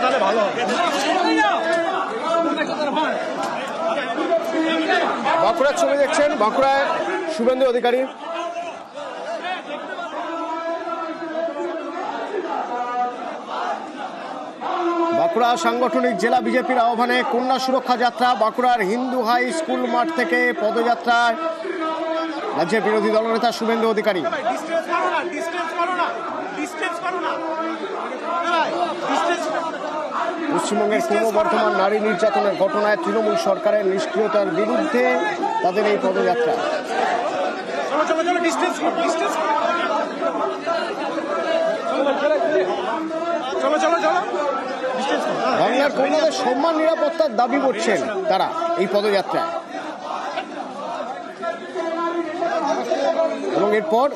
তাহলে ভালো হবে। বাঁকুড়ার ছবি দেখছেন, বাঁকুড়ায় শুভেন্দু অধিকারী। বাঁকুড়া সাংগঠনিক জেলা বিজেপির আহ্বানে কন্যা সুরক্ষা যাত্রা। বাঁকুড়ার হিন্দু হাই স্কুল মাঠ থেকে পদযাত্রায় রাজ্যের বিরোধী দলনেতা শুভেন্দু অধিকারী। পশ্চিমবঙ্গের পূর্ব বর্ধমান নারী নির্যাতনের ঘটনায় তৃণমূল সরকারের নিষ্ক্রিয়তার বিরুদ্ধে তাদের এই পদযাত্রা। বাংলার কন্যাদের সম্মান নিরাপত্তার দাবি করছেন তারা এই পদযাত্রায়। এবং এরপর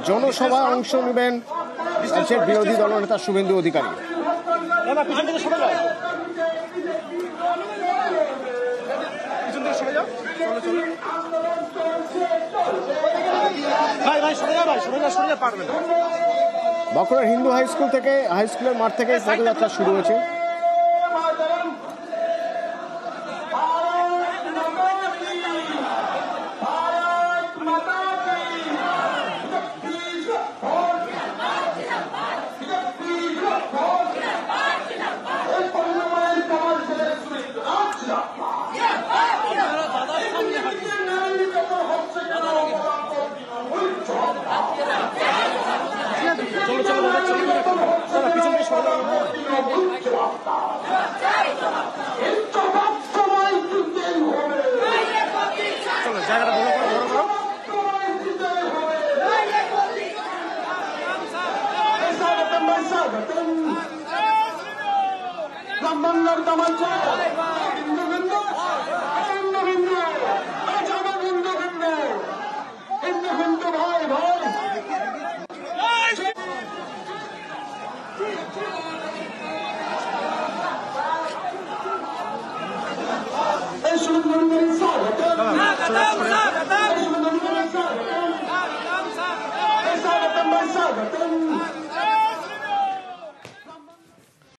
জনসভায় অংশ নেবেন রাজ্যের বিরোধী দলনেতা শুভেন্দু অধিকারী। বাঁকুড়ার হিন্দু হাই স্কুলের মাঠ থেকে পদযাত্রা শুরু হয়েছে।